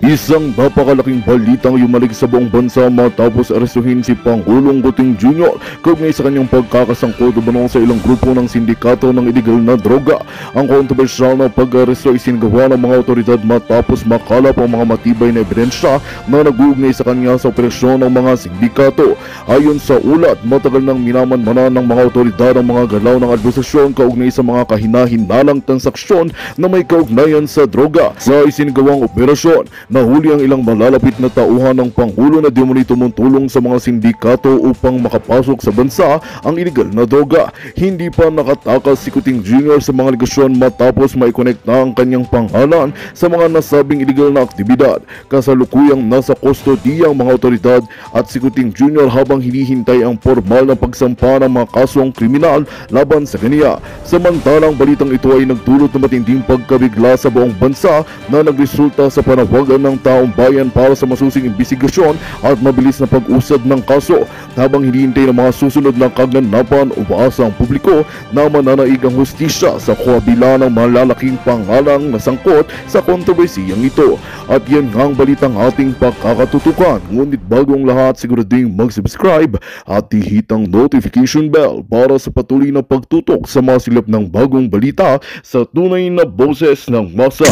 Isang napakalaking balitang yumalig sa buong bansa matapos arestuhin si Pangulong Guting Jr. kaugnay sa kanyang pagkakasangkot sa ilang grupo ng sindikato ng iligal na droga. Ang kontrobersyal na pag-aresto ay sinagawa ng mga otoridad matapos makalap ang mga matibay na ebidensya na nag-uugnay sa kanya sa operasyon ng mga sindikato. Ayon sa ulat, matagal nang minamanmanan ng mga otoridad ang mga galaw ng administrasyon kaugnay sa mga kahina-hinalang transaksyon na may kaugnayan sa droga. Sa isinagawang operasyon, nahuli ang ilang malalapit na tauhan ng Pangulo na di umano'y tumutulong sa mga sindikato upang makapasok sa bansa ang iligal na droga. Hindi pa nakatakas si Guting Jr. sa mga legasyon matapos maikonekta ang kanyang pangalan sa mga nasabing iligal na aktibidad. Kasalukuyang nasa kustodiya ang mga otoridad at si Guting Jr. habang hinihintay ang formal na pagsampa ng mga kasong kriminal laban sa kanya. Samantalang balitang ito ay nagdulot ng matinding pagkabigla sa buong bansa na nagresulta sa panawagan ng taong bayan para sa masusing imbestigasyon at mabilis na pag-usad ng kaso. Habang hinihintay ng mga susunod na kaganapan, umaasa ang publiko na mananaig ang hustisya sa kabila ng malalaking pangalang nasangkot sa kontrobersiyang ito. At yan nga ang balitang ating pagkakatutukan. Ngunit bago ang lahat, sigurading mag-subscribe at ihit ang notification bell para sa patuloy na pagtutok sa mga silap ng bagong balita sa tunay na boses ng masa.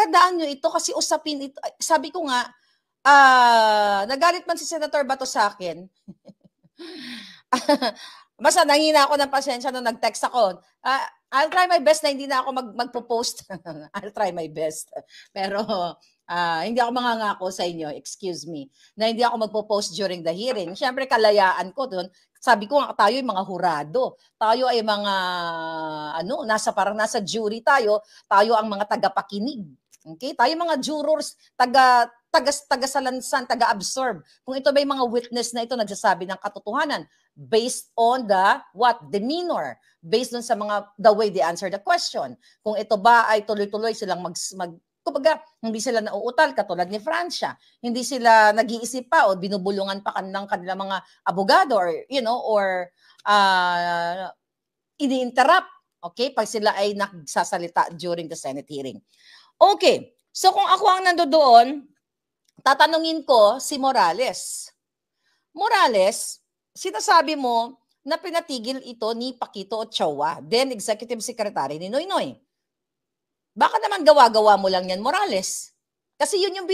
Daan nyo ito kasi usapin ito. Sabi ko nga, nagalit man si Senator Bato sa akin. Basta nangina ako ng pasensya nung nag-text ako. I'll try my best na hindi na ako magpo-post. I'll try my best. Pero hindi ako mangangako sa inyo, excuse me, na hindi ako magpo-post during the hearing. Siyempre, kalayaan ko doon. Sabi ko nga, tayo ay mga hurado. Tayo ay mga, parang nasa jury tayo. Tayo ang mga tagapakinig. Okay? Tayo mga jurors, taga-salansan, taga-absorb. Kung ito ba yung mga witness na ito nagsasabi ng katotohanan based on the demeanor, based on sa the way they answer the question. Kung ito ba ay tuloy-tuloy silang kumbaga, hindi sila nauutal katulad ni Francia. Hindi sila nag-iisip pa o binubulungan pa ng kanilang mga abogado or ini-interrupt, okay, pag sila ay nagsasalita during the Senate hearing. Okay, so kung ako ang nandoon, tatanungin ko si Morales. Morales, sinasabi mo na pinatigil ito ni Paquito Ochoa, then Executive Secretary ni Noynoy. Baka naman gawa-gawa mo lang yan, Morales. Kasi yun yung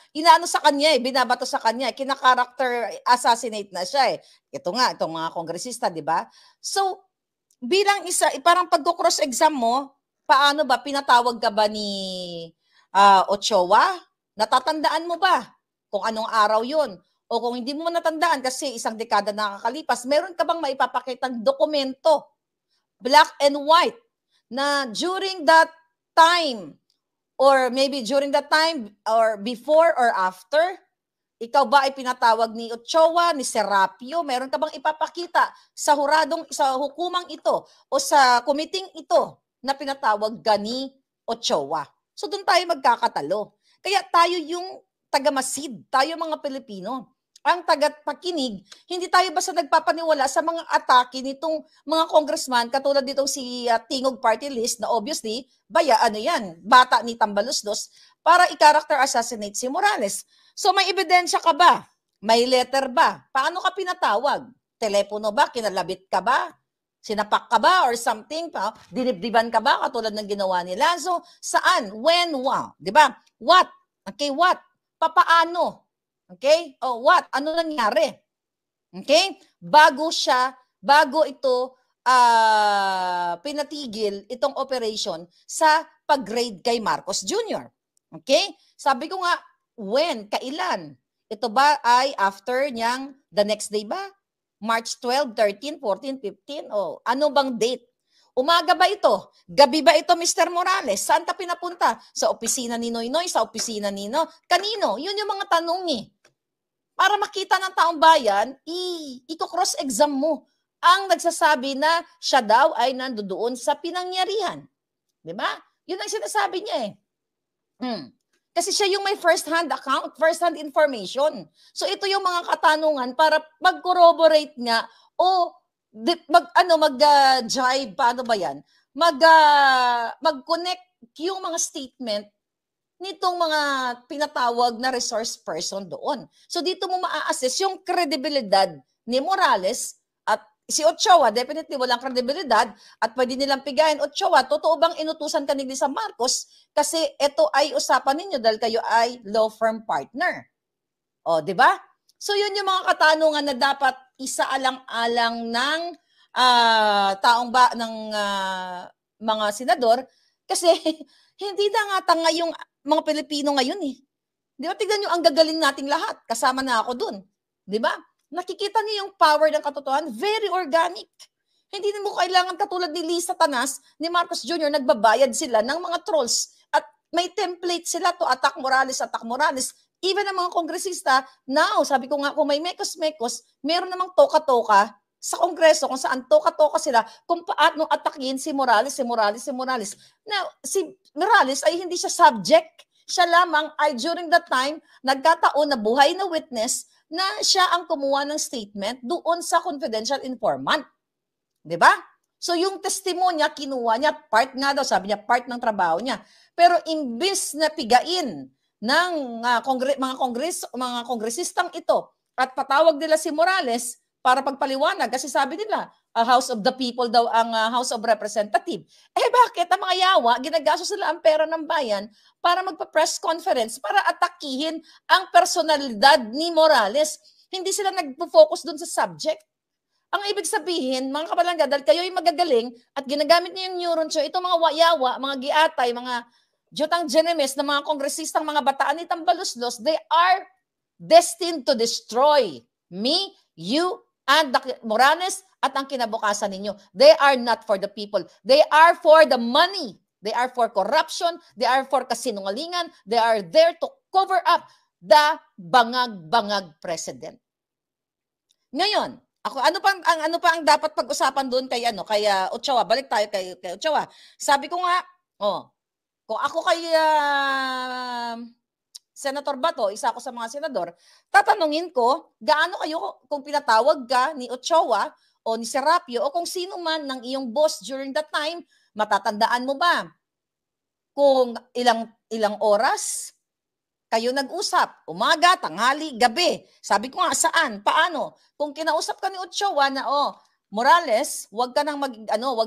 inaano sa kanya binabato sa kanya, kina-character assassinate na siya Ito nga, itong mga kongresista, di ba? So, bilang isa, parang pag-cross-exam mo, paano ba, pinatawag ka ba ni Ochoa? Natatandaan mo ba kung anong araw yun? O kung hindi mo natandaan kasi isang dekada nakakalipas, meron ka bang maipapakitang dokumento, black and white, na during that time, or maybe during that time, or before or after, ikaw ba ay pinatawag ni Ochoa, ni Serapio? Meron ka bang ipapakita sa hukumang ito o sa committee ito na pinatawag ka ni Ochoa? So doon tayo magkakatalo. Kaya tayo yung taga-masid, tayo mga Pilipino. Ang taga-pakinig, hindi tayo basta nagpapaniwala sa mga atake nitong mga congressman, katulad nitong si Tingog Party List na obviously, bata ni Tambaluslos, para i-character assassinate si Morales. So may ebidensya ka ba? May letter ba? Paano ka pinatawag? Telepono ba? Kinalabit ka ba? Sinapak ka ba or something? Dinibdiban ka ba katulad ng ginawa nila? So saan? When? Wow. Diba? What? Okay, what? Papaano? Okay? Oh, what? Ano nangyari? Okay? Bago ito pinatigil itong operation sa pag-raid kay Marcos Jr. Okay? Sabi ko nga, when? Kailan? Ito ba ay after niyang the next day ba? March 12, 13, 14, 15? O ano bang date? Umaga ba ito? Gabi ba ito, Mr. Morales? Saan ka pinapunta? Sa opisina ni Noynoy? Sa opisina ni Kanino? Yun yung mga tanong Para makita ng taong bayan, i-cross-exam mo ang nagsasabi na siya daw ay nandoon sa pinangyarihan. Di ba? Yun ang sinasabi niya Kasi siya yung may first-hand account, first-hand information. So ito yung mga katanungan para mag-corroborate nga o mag-jive, paano ba yan? Mag-connect yung mga statement nitong mga pinatawag na resource person doon. So dito mo maa-assess yung kredibilidad ni Morales at si Ochoa, definitely walang kredibilidad at pwede nilang pigahin, Ochoa, totoo bang inutusan ka ni Lisa Marcos? Kasi ito ay usapan ninyo dahil kayo ay law firm partner. O, di ba? So yun yung mga katanungan na dapat isaalang-alang ng mga senador kasi hindi na nga tanga yung mga Pilipino ngayon eh. Di ba? Tignan nyo ang gagaling nating lahat. Kasama na ako dun. Di ba? Nakikita niyo yung power ng katotohanan, very organic. Hindi mo kailangan katulad ni Lisa Tanas, ni Marcos Jr., nagbabayad sila ng mga trolls at may template sila to attack Morales. Even ang mga kongresista, now, sabi ko nga, kung may mekos-mekos, meron namang toka-toka sa kongreso kung saan toka-toka sila kung paano atakin si Morales. Now, si Morales ay hindi siya subject. Siya lamang ay during that time, nagkataon na buhay na witness na siya ang kumuha ng statement doon sa confidential informant. Diba? So yung testimonya, kinuha niya, part nga daw, sabi niya, part ng trabaho niya. Pero imbis na pigain ng mga kongresistang ito at patawag nila si Morales para pagpaliwanag, kasi sabi nila, House of the People daw ang House of Representative. Bakit ang mga yawa, ginagastos sila ang pera ng bayan para magpa-press conference para atakihin ang personalidad ni Morales. Hindi sila nagpo-focus dun sa subject. Ang ibig sabihin, mga kabalangga, dahil kayo'y magagaling at ginagamit niyo yung neuron siya, itong mga yawa, mga giatay, mga jutang genemes na mga kongresistang mga bataan ni Tambaluslos, they are destined to destroy me, you, and Morales at ang kinabukasan ninyo. They are not for the people. They are for the money. They are for corruption. They are for kasinungalingan. They are there to cover up the bangag-bangag president. Ngayon, ano pa ang dapat pag-usapan doon kay Ochoa? Balik tayo kay Ochoa. Sabi ko nga, kung ako kay Senator Bato, isa ako sa mga senador, tatanungin ko, gaano kayo kung pinatawag ka ni Ochoa o ni Serapio o kung sino man ng iyong boss during that time, matatandaan mo ba kung ilang oras kayo nag-usap? Umaga, tanghali, gabi. Sabi ko nga, saan? Paano? Kung kinausap ka ni Ochoa na, Morales, wag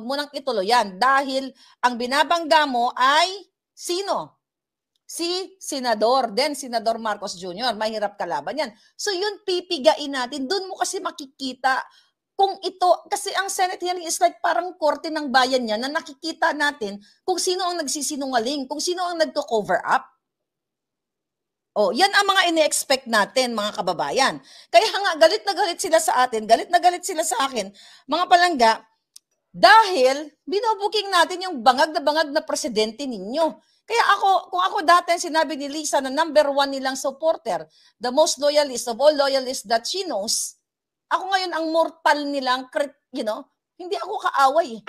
mo nang ituloy yan dahil ang binabangga mo ay sino? Si Senador Marcos Jr. Mahirap kalaban yan. So yun, pipigain natin. Doon mo kasi makikita kung ito, kasi ang Senate hearing is like parang korte ng bayan niya na nakikita natin kung sino ang nagsisinungaling, kung sino ang nagko-cover up. Yan ang mga ini-expect natin, mga kababayan. Kaya nga, galit na galit sila sa atin, galit na galit sila sa akin, mga palangga, dahil binobuking natin yung bangag na presidente ninyo. Kaya kung ako dati sinabi ni Lisa na number 1 nilang supporter, the most loyalist of all loyalists that she knows, ako ngayon ang mortal nilang, hindi ako kaaway.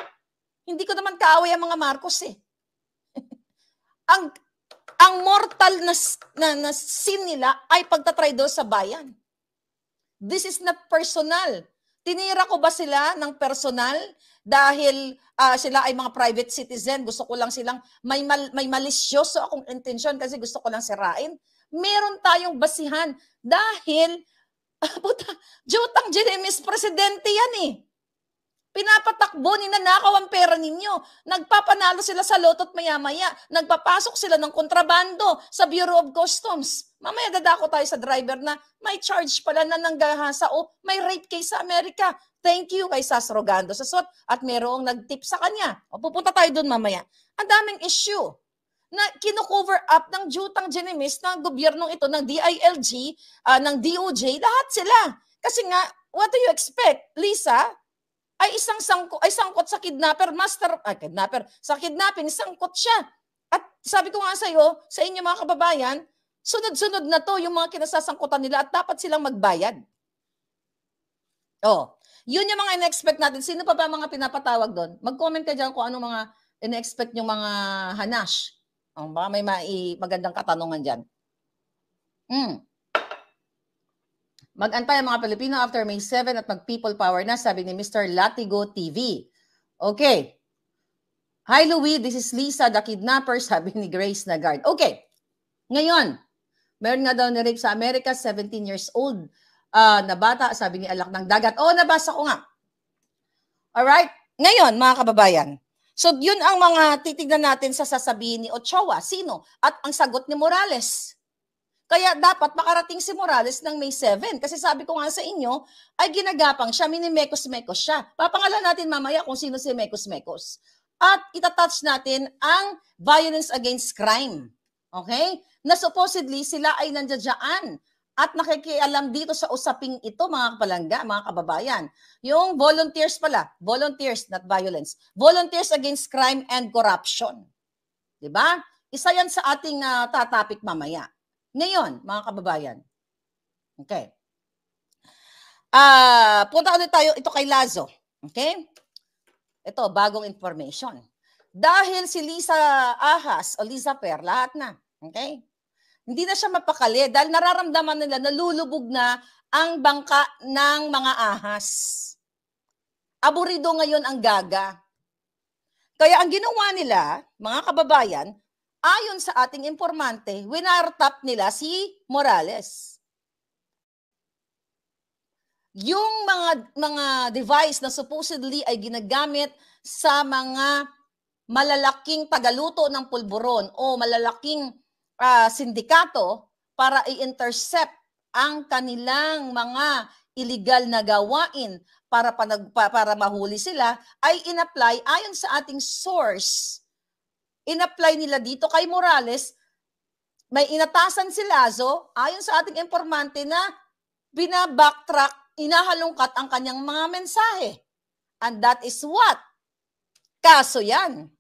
Hindi ko naman kaaway ang mga Marcos eh. Ang mortal na sin nila ay pagtatraidor sa bayan. This is not personal. Tinira ko ba sila ng personal dahil sila ay mga private citizen? Gusto ko lang silang, may malisyoso akong intensyon kasi gusto ko lang sirain. Meron tayong basihan dahil, jutang Jeremis, presidente yan eh. Pinapatakbo, ninanakaw ang pera ninyo. Nagpapanalo sila sa loto't maya-maya. Nagpapasok sila ng kontrabando sa Bureau of Customs. Mamaya dadako tayo sa driver na may charge pala na nanggahasa o may rape case sa Amerika. Thank you kay Sas Rogando sa SWAT at merong nag-tip sa kanya. Pupunta tayo doon mamaya. Ang daming issue na kino-cover up ng jutang Jenemis ng gobyernong ito, ng DILG, ng DOJ, lahat sila. Kasi nga, what do you expect? Lisa, ay sangkot sa sa kidnapping, sangkot siya. At sabi ko nga sa inyo mga kababayan, sunod-sunod na to yung mga kinasasangkutan nila at dapat silang magbayad. Yun yung mga in-expect natin. Sino pa ba mga pinapatawag doon? Mag-comment ka dyan kung ano mga in-expect yung mga hanash Baka may magandang katanungan dyan. Mag-antay ang mga Pilipino after May 7 at mag-people power na, sabi ni Mr. Latigo TV. Okay. Hi Louie, this is Lisa, the kidnapper, sabi ni Grace Nagard. Okay. Ngayon, meron nga daw ni-rape sa Amerika, 17 years old na bata, sabi ni Alak ng Dagat. Nabasa ko nga. Alright? Ngayon, mga kababayan, so yun ang mga titignan natin sa sasabihin ni Ochoa. Sino? At ang sagot ni Morales. Kaya dapat makarating si Morales ng May 7. Kasi sabi ko nga sa inyo, ay ginagapang siya, minimekos-mekos siya. Papangalan natin mamaya kung sino si Mekos-Mekos. At itatouch natin ang violence against crime. Okay? Na supposedly sila ay nandiyan at nakikialam dito sa usaping ito, mga kapalangga, mga kababayan. Yung volunteers pala, volunteers, not violence. Volunteers against crime and corruption. Diba? Isa yan sa ating tatapik mamaya. Ngayon, mga kababayan. Okay. Punta ulit tayo ito kay Lazo. Okay? Ito, bagong information. Dahil si Lisa Ahas o Lisa Per, lahat na. Okay? Hindi na siya mapakali dahil nararamdaman nila nalulubog na ang bangka ng mga ahas. Aburido ngayon ang gaga. Kaya ang ginawa nila, mga kababayan, ayon sa ating informante, winartap nila si Morales. Yung mga device na supposedly ay ginagamit sa mga malalaking tagaluto ng pulburon o malalaking sindikato para i-intercept ang kanilang mga illegal na gawain para mahuli sila ay in-apply ayon sa ating source. In-apply nila dito kay Morales, may inatasan si Lazo, ayon sa ating informante na binabacktrack, inahalungkat ang kanyang mga mensahe. And that is what? Kaso yan.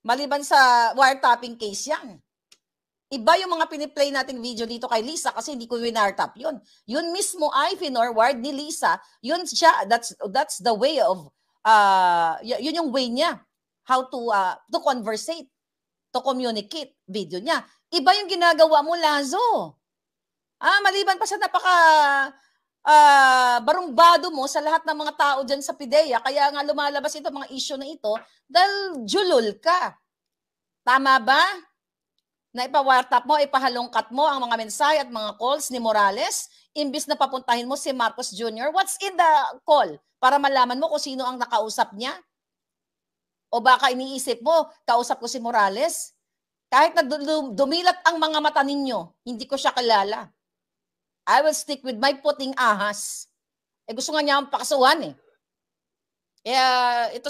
Maliban sa wiretapping case yan. Iba yung mga piniplay nating video dito kay Lisa kasi hindi ko winartap yun. Yun mismo ay finorward ni Lisa. Yun siya, that's the way of, yun yung way niya. How to conversate, to communicate, video niya. Iba yung ginagawa mo, Lazo. Maliban pa sa napaka barumbado mo sa lahat ng mga tao dyan sa PIDEA, kaya nga lumalabas ito, mga issue na ito, dahil julol ka. Tama ba? Na ipawartap mo, ipahalongkat mo ang mga mensahe at mga calls ni Morales, imbis na papuntahin mo si Marcos Jr., what's in the call? Para malaman mo kung sino ang nakausap niya? O baka iniisip mo, kausap ko si Morales? Kahit na dumilat ang mga mata ninyo, hindi ko siya kilala. I will stick with my puting ahas. Gusto nga niya ang pakasuhan eh. Kaya ito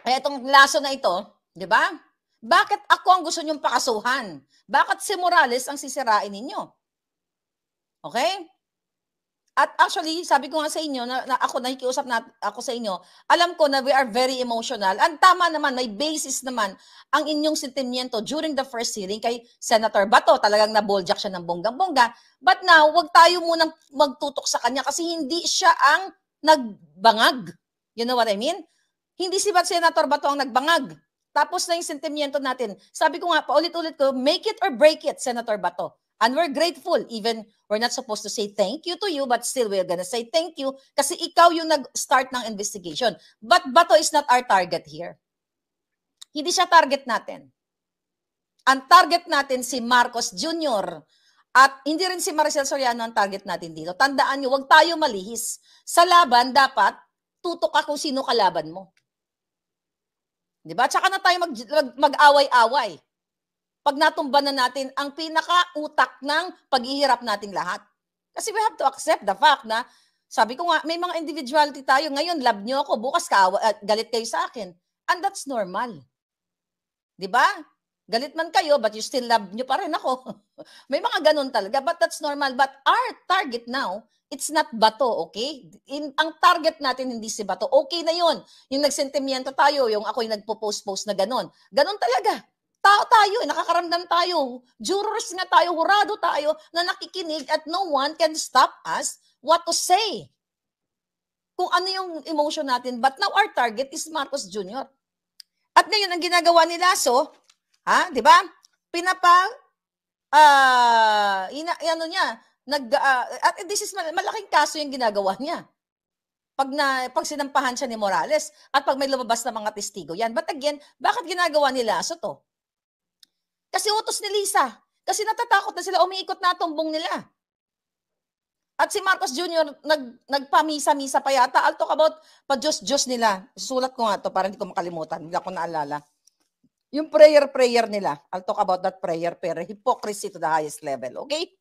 itong Lazo na ito, di ba? Bakit ako ang gusto niyong pakasuhan? Bakit si Morales ang sisirain ninyo? Okay? At actually, sabi ko nga sa inyo, na ako nakikiusap ako sa inyo, alam ko na we are very emotional. Ang tama naman, may basis naman ang inyong sentimiento during the first hearing kay Senator Bato. Talagang naboljak siya ng bonggang-bongga. But now, wag tayo munang magtutok sa kanya kasi hindi siya ang nagbangag. You know what I mean? Hindi si Senator Bato ang nagbangag. Tapos na yung sentimiento natin. Sabi ko nga, paulit-ulit ko, make it or break it, Senator Bato. And we're grateful. Even we're not supposed to say thank you to you, but still we're gonna say thank you kasi ikaw yung nag-start ng investigation. But Bato is not our target here. Hindi siya target natin. Ang target natin si Marcos Jr. At hindi rin si Maricel Soriano ang target natin dito. Tandaan nyo, huwag tayo malihis. Sa laban, dapat tutok ka kung sino kalaban mo. Diba? Tsaka na tayo mag-away-away. Pag natumba na natin ang pinaka-utak ng paghihirap nating lahat. Kasi we have to accept the fact na, sabi ko nga, may mga individuality tayo. Ngayon, love nyo ako. Bukas galit kayo sa akin. And that's normal. Diba? Galit man kayo, but you still love nyo pa rin ako. May mga ganun talaga, but that's normal. But our target now, it's not Bato, okay? Ang target natin hindi si Bato. Okay na yun. Yung nagsentimiento tayo, yung ako'y nagpo-post-post na ganun. Ganun talaga. Tao tayo, nakakaramdam tayo. Jurors nga tayo, hurado tayo na nakikinig at no one can stop us what to say. Kung ano yung emotion natin. But now our target is Marcos Jr. At ngayon, ang ginagawa ni Lasso, di ba? Ano niya, at this is malaking kaso yung ginagawa niya. Pag sinampahan siya ni Morales at pag may lumabas na mga testigo yan. But again, bakit ginagawa ni Lasso to? Kasi utos ni Lisa. Kasi natatakot na sila, umiikot na tumbong nila. At si Marcos Jr. nagpamisa-misa pa yata. I'll talk about pa-Diyos-Diyos nila. Susulat ko nga to para hindi ko makalimutan. Hindi ko naalala. Yung prayer nila. I'll talk about that prayer. Pero hypocrisy to the highest level. Okay?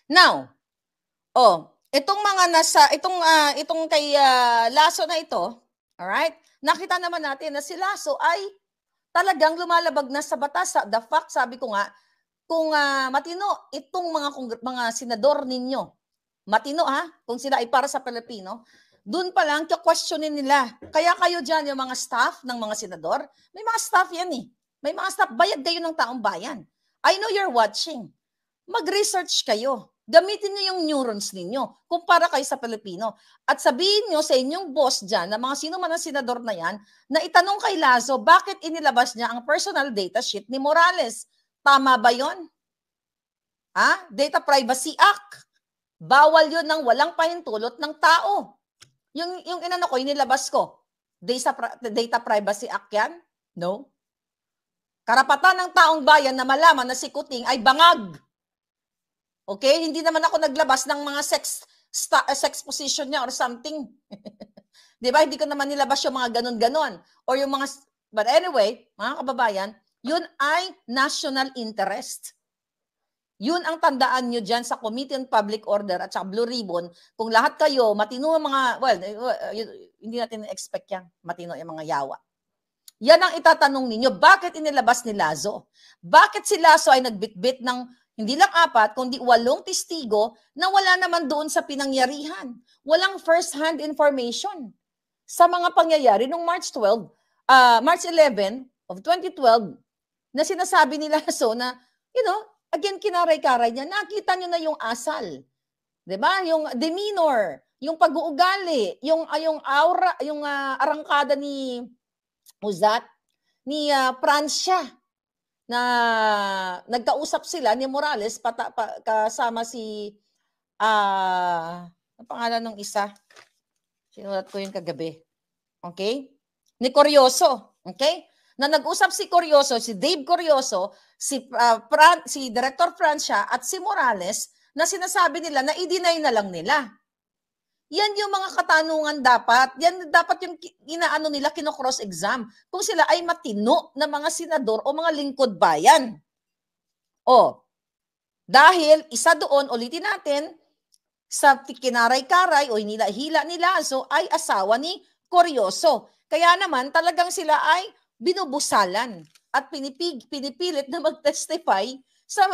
Now, itong mga itong kay Lasso na ito, alright? Nakita naman natin na si Lasso ay talagang lumalabag na sa batas. The fact, sabi ko nga, kung matino itong mga senador ninyo, matino kung sila ay para sa Pilipino, dun pa lang questionin nila. Kaya kayo dyan, yung mga staff ng mga senador, may mga staff yan eh. May mga staff, bayad kayo ng taong bayan. I know you're watching. Mag-research kayo. Gamitin niyo yung neurons ninyo kung para kayo sa Pilipino. At sabihin niyo sa inyong boss dyan, na mga sino man ang senador na yan, na itanong kay Lasso, bakit inilabas niya ang personal data sheet ni Morales? Tama ba yun? Data Privacy Act. Bawal yun ng walang pahintulot ng tao. Yung inano ko, inilabas ko. Data Privacy Act yan? No. Karapatan ng taong bayan na malaman na si Kuting ay bangag. Okay? Hindi naman ako naglabas ng mga sex position niya or something. Di ba? Hindi ko naman nilabas yung mga ganon-ganon. Or yung mga... But anyway, mga kababayan, yun ay national interest. Yun ang tandaan nyo dyan sa Committee on Public Order at sa Blue Ribbon. Kung lahat kayo, matino mga... Well, hindi natin expect yan. Matino yung mga yawa. Yan ang itatanong ninyo. Bakit inilabas ni Lasso? Bakit si Lasso ay nagbitbit ng hindi lang 4, kundi 8 testigo na wala naman doon sa pinangyarihan. Walang first-hand information sa mga pangyayari noong March 11 of 2012 na sinasabi ni Lasso na, again, kinaray-karay niya, nakita niyo na yung asal. Diba? Yung demeanor, yung pag-uugali, yung aura, yung arangkada ni Uzat, ni Francia, na nagkausap sila ni Morales kasama si ang pangalan ng isa, sinulat ko yung kagabi, okay, ni Corioso, okay, na nag-usap si Corioso, si Dave Corioso, si Director Francia at si Morales, na sinasabi nila na i-deny na lang nila. Yan yung mga katanungan dapat. Yan dapat yung inaano nila, kino-cross-exam. Kung sila ay matino na mga senador o mga lingkod bayan. Dahil isa doon, ulitin natin, sa kinaray-karay o hinila-hila ni Lasso ay asawa ni Corioso. Kaya naman talagang sila ay binubusalan at pinipilit na mag-testify sa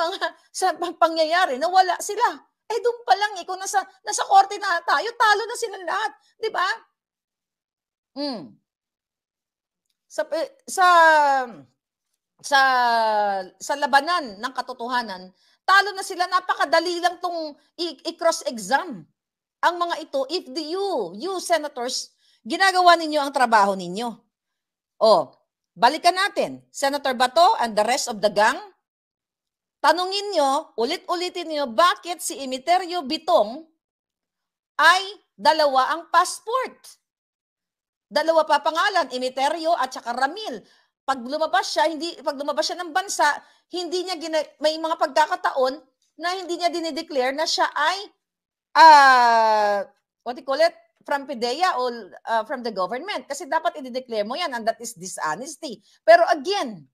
pangyayari na wala sila. Doon pa lang kung nasa korte na tayo, talo na sila lahat, 'di ba? Sa labanan ng katotohanan, talo na sila, napakadali lang tong i-cross-exam. Ang mga ito, if you senators, ginagawa ninyo ang trabaho ninyo. Balikan natin, Senator Bato and the rest of the gang. Tanungin nyo, ulit-ulitin nyo, bakit si Emeterio Bitong ay 2 ang passport? 2 pa pangalan, Emeterio at saka Ramil. Pag lumabas siya ng bansa, hindi niya may mga pagkakataon na hindi niya dinideclare na siya ay what do you call it? From PIDEA o from the government. Kasi dapat i-declare mo yan, and that is dishonesty. Pero again,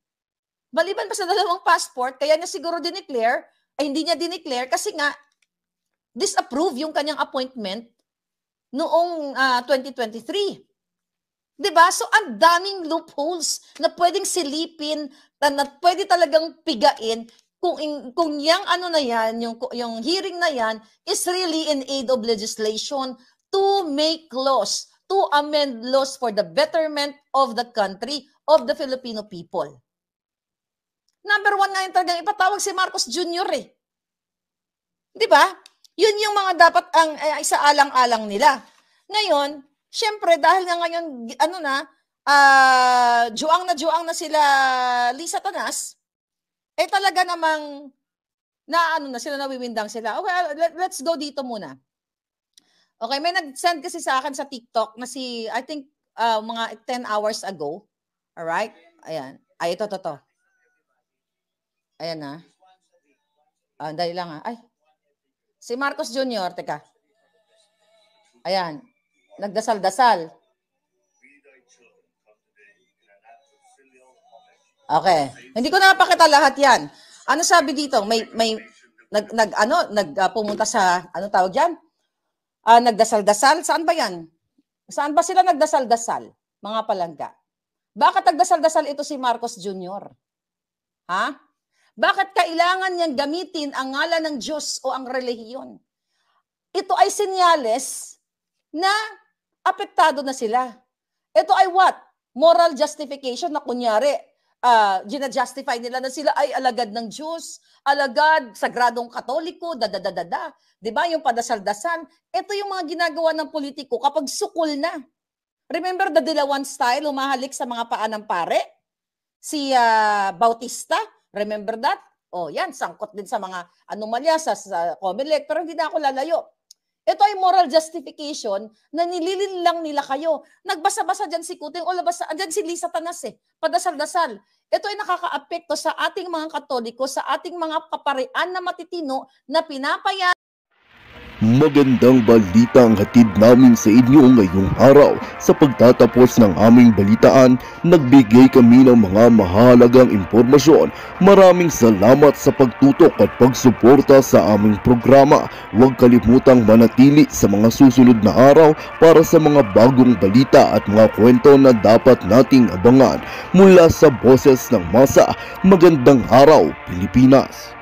maliban pa sa 2 passport, kaya niya siguro dineclare, hindi niya dineclare kasi nga disapprove yung kanyang appointment noong 2023. Diba? So, ang daming loopholes na pwedeng silipin, na pwede talagang pigain kung yung na yan, yung hearing na yan is really in aid of legislation to make laws, to amend laws for the betterment of the country, of the Filipino people. Number 1 nga yung talagang ipatawag si Marcos Jr. Di ba? Yun yung mga dapat ang isaalang-alang nila. Ngayon, syempre, dahil nga ngayon, juang na sila Lisa Tanas, talaga namang sila, nawiwindang sila. Okay, let's go dito muna. Okay, may nag-send kasi sa akin sa TikTok na I think, mga 10 hours ago. Alright? Ayan. Ito. Ayan na. Dali lang ha. Ay. Si Marcos Jr., teka. Ayan. Nagdasal-dasal. Okay. Hindi ko napakita lahat yan. Ano sabi dito? Pumunta sa, tawag yan? Nagdasal-dasal? Saan ba yan? Saan ba sila nagdasal-dasal? Mga palangga. Bakit nagdasal-dasal ito si Marcos Jr.? Ha? Bakit kailangan niyang gamitin ang ngalan ng Diyos o ang relihiyon? Ito ay senyales na apektado na sila. Ito ay what? Moral justification na kunyari, gina-justify nila na sila ay alagad ng Diyos, alagad, sagradong katoliko, Diba? Yung padasal-dasal. Ito yung mga ginagawa ng politiko kapag sukol na. Remember the Dilawan style, umahalik sa mga paa ng pare? Si Bautista, remember that? Yan, sangkot din sa mga anomalya sa Comelec, pero hindi na ako lalayo. Ito ay moral justification na nililin lang nila kayo. Nagbasa-basa dyan si Kuting, andyan si Lisa Tanas padasal-dasal. Ito ay nakaka-apekto sa ating mga Katoliko, sa ating mga kaparian na matitino na pinapaya. Magandang balita ang hatid namin sa inyo ngayong araw. Sa pagtatapos ng aming balitaan, nagbigay kami ng mga mahalagang impormasyon. Maraming salamat sa pagtutok at pagsuporta sa aming programa. Huwag kalimutang manatili sa mga susunod na araw para sa mga bagong balita at mga kwento na dapat nating abangan. Mula sa Boses ng Masa, magandang araw, Pilipinas!